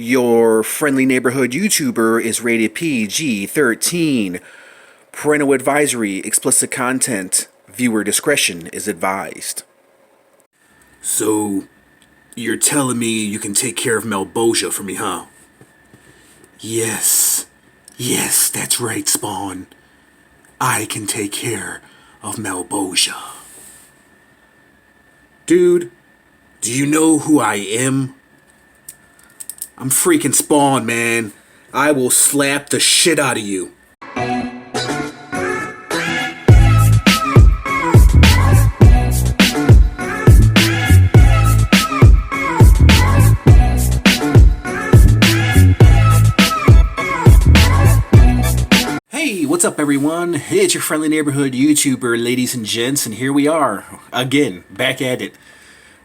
Your friendly neighborhood YouTuber is rated PG-13. Parental advisory, explicit content, viewer discretion is advised. So, you're telling me you can take care of Malbosia for me, huh? Yes. Yes, that's right, Spawn. I can take care of Malbosia. Dude, do you know who I am? I'm freaking Spawn, man. I will slap the shit out of you. Hey, what's up everyone? It's your friendly neighborhood YouTuber, ladies and gents, and here we are, again, back at it.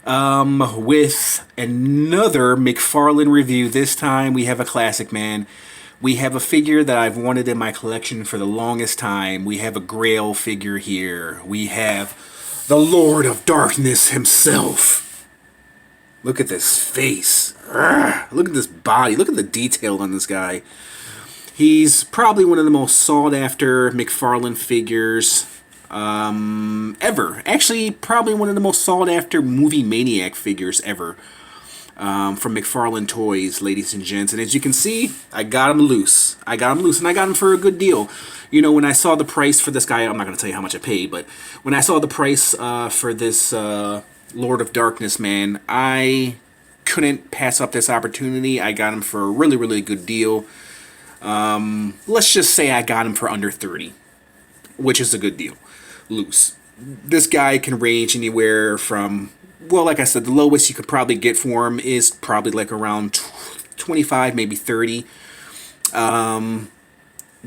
With another McFarlane review. This time we have a classic, man. We have a figure that I've wanted in my collection for the longest time. We have a Grail figure here. We have the Lord of Darkness himself. Look at this face. Look at this body. Look at the detail on this guy. He's probably one of the most sought-after McFarlane figures ever. Actually, probably one of the most sought-after Movie Maniac figures ever. From McFarlane Toys, ladies and gents. And as you can see, I got him loose. And I got him for a good deal. You know, when I saw the price for this guy, I'm not going to tell you how much I paid, but when I saw the price for this Lord of Darkness, man, I couldn't pass up this opportunity. I got him for a really, really good deal. Let's just say I got him for under 30, which is a good deal. Loose. This guy can range anywhere from, well, like I said, the lowest you could probably get for him is probably like around 25, maybe 30. The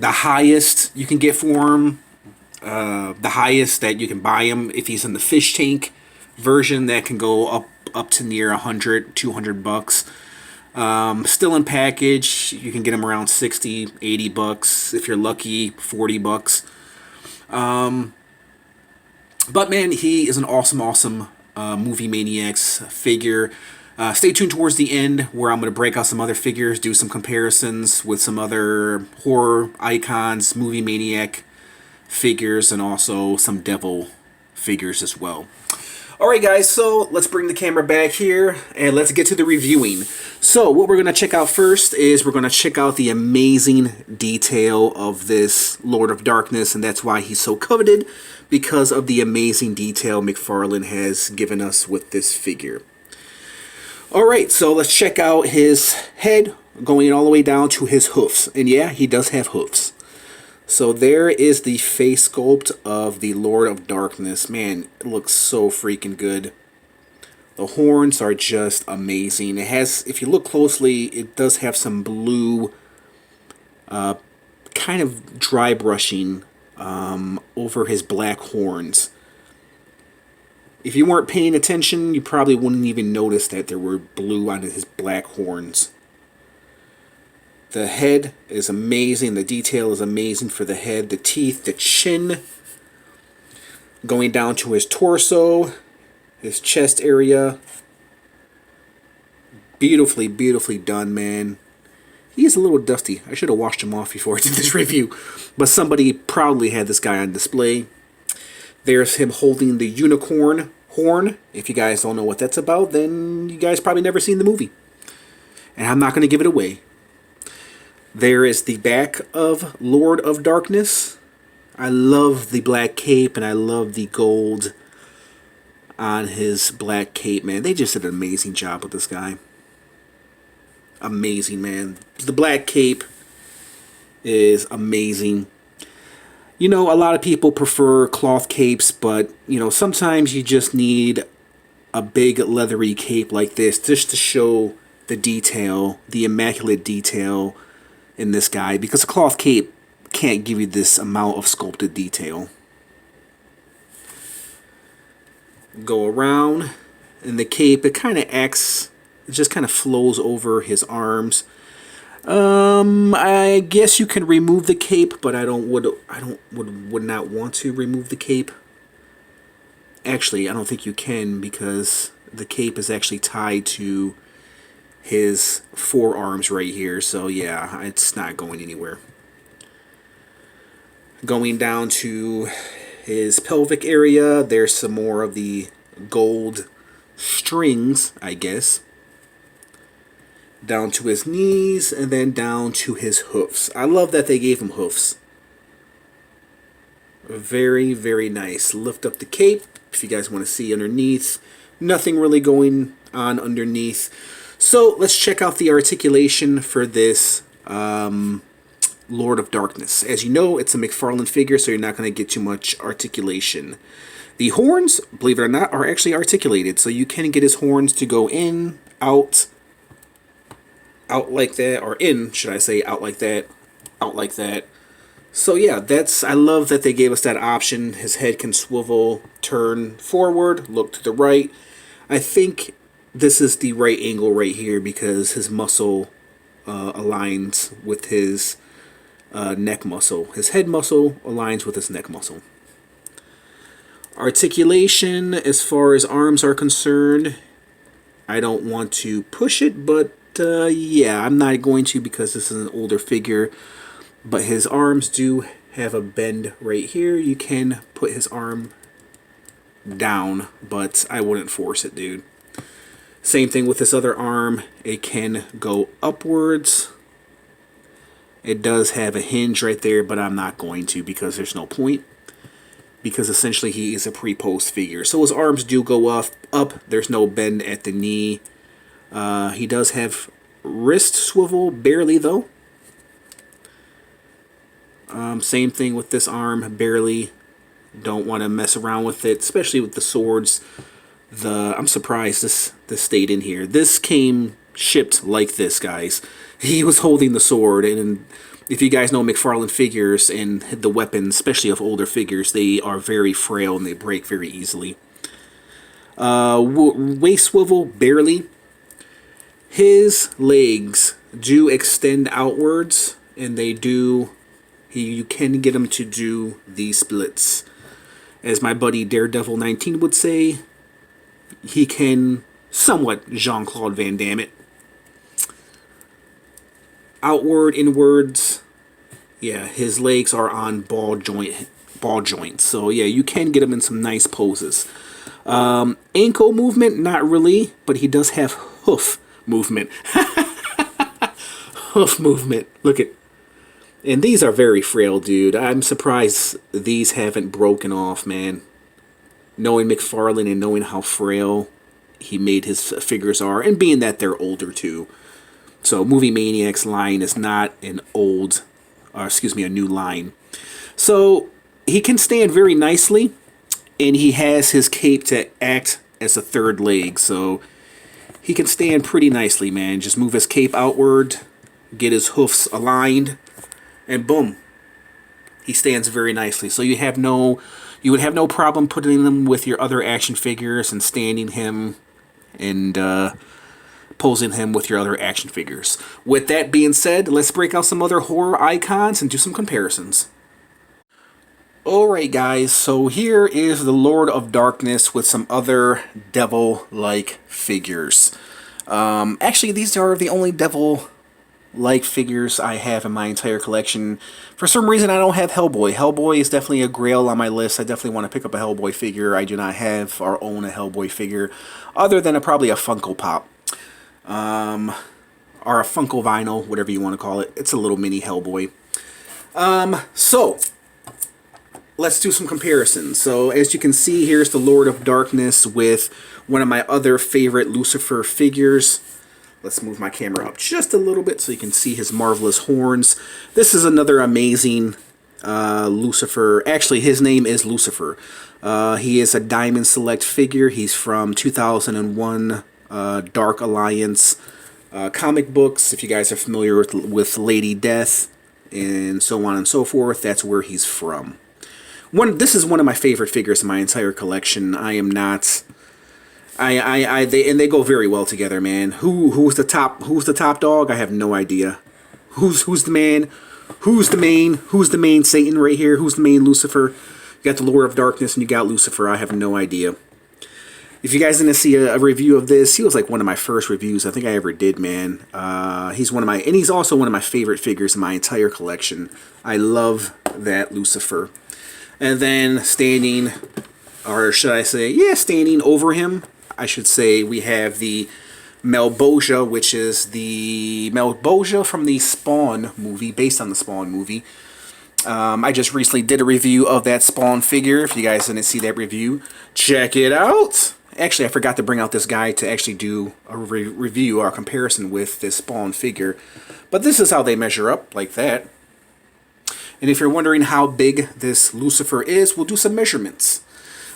highest you can get for him, the highest that you can buy him, if he's in the fish tank version, that can go up to near 100, 200 bucks. Still in package, you can get them around 60, 80 bucks. If you're lucky, 40 bucks. But man, he is an awesome Movie Maniacs figure. Stay tuned towards the end where I'm going to break out some other figures, do some comparisons with some other horror icons, Movie Maniac figures, and also some devil figures as well. Alright guys, so let's bring the camera back here and let's get to the reviewing. So what we're going to check out first is we're going to check out the amazing detail of this Lord of Darkness, and that's why he's so coveted, because of the amazing detail McFarlane has given us with this figure. Alright, so let's check out his head going all the way down to his hoofs. And yeah, he does have hoofs. So there is the face sculpt of the Lord of Darkness. Man, it looks so freaking good. The horns are just amazing. It has, if you look closely, it does have some blue kind of dry brushing over his black horns. If you weren't paying attention, you probably wouldn't even notice that there were blue on his black horns. The head is amazing. The detail is amazing for the head. The teeth, the chin, going down to his torso, his chest area. Beautifully, beautifully done, man. He is a little dusty. I should have washed him off before I did this review. But somebody proudly had this guy on display. There's him holding the unicorn horn. If you guys don't know what that's about, then you guys probably never seen the movie. And I'm not going to give it away. There is the back of Lord of Darkness. I love the black cape and I love the gold on his black cape, man. They just did an amazing job with this guy. Amazing, man. The black cape is amazing. You know, a lot of people prefer cloth capes, but, you know, sometimes you just need a big leathery cape like this just to show the detail, the immaculate detail in this guy, because a cloth cape can't give you this amount of sculpted detail. Go around, and the cape, it kind of acts, it just kind of flows over his arms. I guess you can remove the cape, but I would not want to remove the cape. Actually, I don't think you can, because the cape is actually tied to his forearms right here. So yeah, it's not going anywhere. Going down to his pelvic area, there's some more of the gold strings, I guess. Down to his knees, and then down to his hoofs. I love that they gave him hoofs. Very, very nice. Lift up the cape, if you guys want to see underneath. Nothing really going on underneath. So let's check out the articulation for this Lord of Darkness. As you know, it's a McFarlane figure, so you're not going to get too much articulation. The horns, believe it or not, are actually articulated, so you can get his horns to go in, out like that, or in, should I say, out like that, out like that. So yeah, I love that they gave us that option. His head can swivel, turn forward, look to the right. I think this is the right angle right here because his muscle aligns with his neck muscle. His head muscle aligns with his neck muscle. Articulation, as far as arms are concerned, I don't want to push it, but yeah, I'm not going to because this is an older figure. But his arms do have a bend right here. You can put his arm down, but I wouldn't force it, dude. Same thing with this other arm. It can go upwards. It does have a hinge right there, but I'm not going to because there's no point. Because essentially he is a pre-post figure. So his arms do go up. There's no bend at the knee. He does have wrist swivel, barely though. Same thing with this arm, barely. Don't want to mess around with it, especially with the swords. I'm surprised this stayed in here. This came shipped like this, guys. He was holding the sword, and if you guys know McFarlane figures and the weapons, especially of older figures, they are very frail and they break very easily. Waist swivel, barely. His legs do extend outwards, and they do. You can get him to do these splits. As my buddy Daredevil19 would say, he can somewhat Jean-Claude Van Damme it. Outward, inwards. Yeah, his legs are on ball joints. So yeah, you can get him in some nice poses. Ankle movement, not really, but he does have hoof movement. Hoof movement. Look at. And these are very frail, dude. I'm surprised these haven't broken off, man. Knowing McFarlane and knowing how frail he made his figures are, and being that they're older too. So Movie Maniacs line is not an a new line. So he can stand very nicely, and he has his cape to act as a third leg. So he can stand pretty nicely, man. Just move his cape outward, get his hoofs aligned, and boom, he stands very nicely. So you would have no problem putting him with your other action figures and standing him and posing him with your other action figures. With that being said, let's break out some other horror icons and do some comparisons. Alright guys, so here is the Lord of Darkness with some other devil-like figures. Actually, these are the only devil-like figures I have in my entire collection. For some reason, I don't have Hellboy. Hellboy is definitely a grail on my list. I definitely want to pick up a Hellboy figure. I do not have or own a Hellboy figure, other than probably a Funko Pop. Or a Funko Vinyl, whatever you want to call it. It's a little mini Hellboy. So, let's do some comparisons. So, as you can see, here's the Lord of Darkness with one of my other favorite Lucifer figures. Let's move my camera up just a little bit so you can see his marvelous horns. This is another amazing Lucifer. Actually, his name is Lucifer. He is a Diamond Select figure. He's from 2001 Dark Alliance comic books. If you guys are familiar with Lady Death and so on and so forth, that's where he's from. This is one of my favorite figures in my entire collection. I am not. They go very well together, man. Who's the top dog? I have no idea. Who's the man? Who's the main Satan right here? Who's the main Lucifer? You got the Lord of Darkness and you got Lucifer. I have no idea. If you guys didn't see a review of this, he was like one of my first reviews I think I ever did, man. He's also one of my favorite figures in my entire collection. I love that Lucifer. And then standing, or should I say, yeah, standing over him, I should say, we have the Malboja, which is the Malboja from the Spawn movie, based on the Spawn movie. I just recently did a review of that Spawn figure. If you guys didn't see that review, check it out. Actually, I forgot to bring out this guy to actually do a review or a comparison with this Spawn figure. But this is how they measure up, like that. And if you're wondering how big this Lucifer is, we'll do some measurements.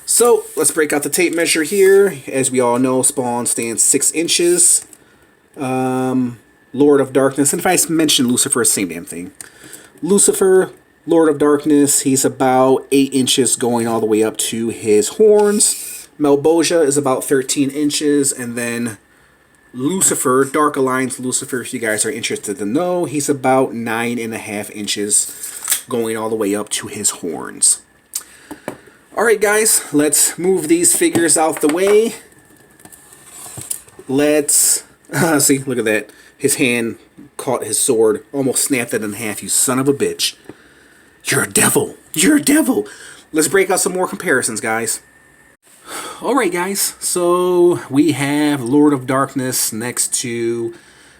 So, let's break out the tape measure here. As we all know, Spawn stands 6 inches. Lord of Darkness, and if I mention Lucifer, same damn thing. Lucifer, Lord of Darkness, he's about 8 inches going all the way up to his horns. Malboja is about 13 inches, and then Lucifer, Dark Alliance Lucifer, if you guys are interested to know, he's about 9.5 inches going all the way up to his horns. Alright guys, let's move these figures out the way. Let's, see, look at that. His hand caught his sword, almost snapped it in half, you son of a bitch. You're a devil. You're a devil. Let's break out some more comparisons, guys. Alright guys, so we have Lord of Darkness next to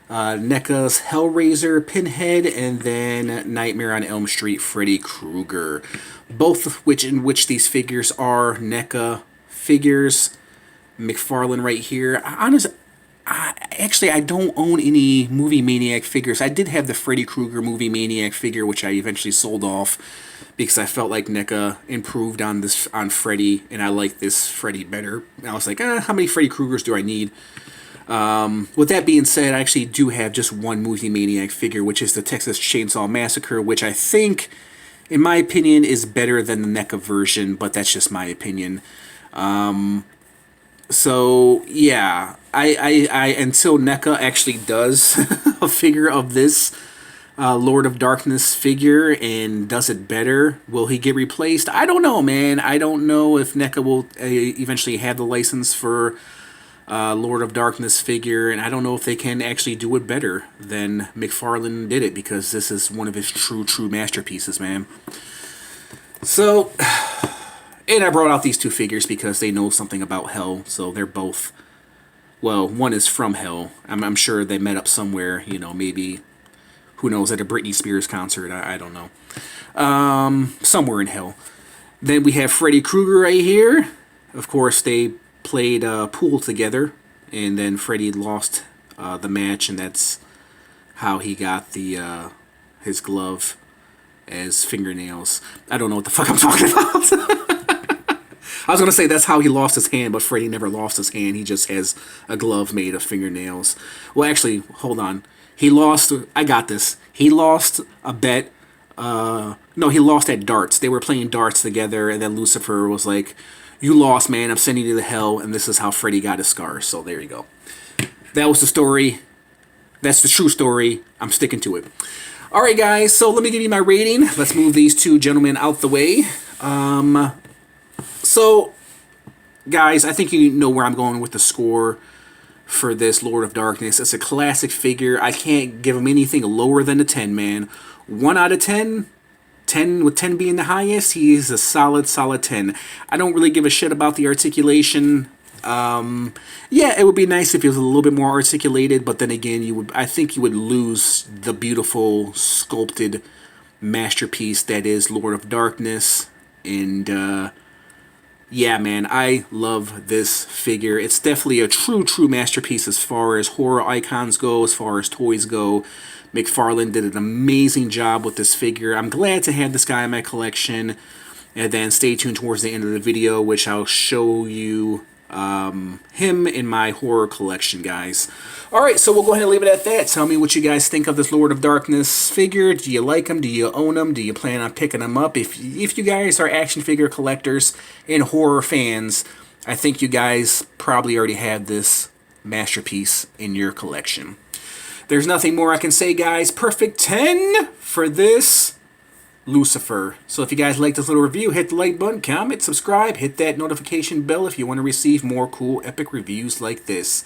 NECA's Hellraiser, Pinhead, and then Nightmare on Elm Street, Freddy Krueger. Both of which these figures are NECA figures. McFarlane right here. Actually, I don't own any Movie Maniac figures. I did have the Freddy Krueger Movie Maniac figure, which I eventually sold off because I felt like NECA improved on Freddy, and I like this Freddy better. I was like, how many Freddy Kruegers do I need? With that being said, I actually do have just one Movie Maniac figure, which is the Texas Chainsaw Massacre, which I think, in my opinion, is better than the NECA version, but that's just my opinion. So yeah, I until NECA actually does a figure of this Lord of Darkness figure and does it better, will he get replaced? I don't know, man. I don't know if NECA will eventually have the license for Lord of Darkness figure, and I don't know if they can actually do it better than McFarlane did it, because this is one of his true masterpieces, man. So, and I brought out these two figures because they know something about hell, so they're both, well, one is from hell. I'm sure they met up somewhere, you know, maybe, who knows, at a Britney Spears concert, I don't know. Somewhere in hell. Then we have Freddy Krueger right here. Of course, they played pool together, and then Freddy lost the match, and that's how he got the his glove as fingernails. I don't know what the fuck I'm talking about. I was going to say that's how he lost his hand, but Freddy never lost his hand. He just has a glove made of fingernails. Well, actually, hold on. He lost... I got this. He lost a bet. No, he lost at darts. They were playing darts together, and then Lucifer was like, "You lost, man. I'm sending you to hell," and this is how Freddy got his scars. So there you go. That was the story. That's the true story. I'm sticking to it. Alright, guys. So let me give you my rating. Let's move these two gentlemen out the way. So, guys, I think you know where I'm going with the score for this Lord of Darkness. It's a classic figure. I can't give him anything lower than a 10, man. 1 out of 10. 10 with 10 being the highest, he is a solid 10. I don't really give a shit about the articulation. Yeah, it would be nice if he was a little bit more articulated, but then again, I think you would lose the beautiful sculpted masterpiece that is Lord of Darkness. And yeah, man, I love this figure. It's definitely a true masterpiece as far as horror icons go, as far as toys go. McFarlane did an amazing job with this figure. I'm glad to have this guy in my collection. And then stay tuned towards the end of the video, which I'll show you him in my horror collection, guys. Alright, so we'll go ahead and leave it at that. Tell me what you guys think of this Lord of Darkness figure. Do you like him? Do you own him? Do you plan on picking him up? If you guys are action figure collectors and horror fans, I think you guys probably already have this masterpiece in your collection. There's nothing more I can say, guys. Perfect 10 for this Lucifer. So if you guys like this little review, hit the like button, comment, subscribe, hit that notification bell if you want to receive more cool epic reviews like this.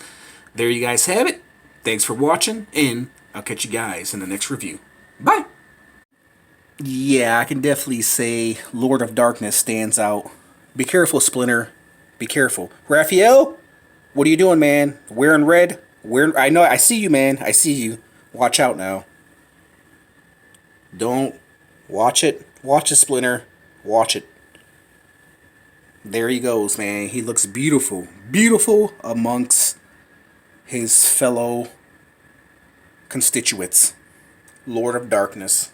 There you guys have it. Thanks for watching, and I'll catch you guys in the next review. Bye! Yeah, I can definitely say Lord of Darkness stands out. Be careful, Splinter. Be careful. Raphael? What are you doing, man? Wearing red? I know, I see you, man. I see you. Watch out now. Don't. Watch it. Watch it, Splinter. Watch it. There he goes, man. He looks beautiful. Beautiful amongst his fellow constituents. Lord of Darkness.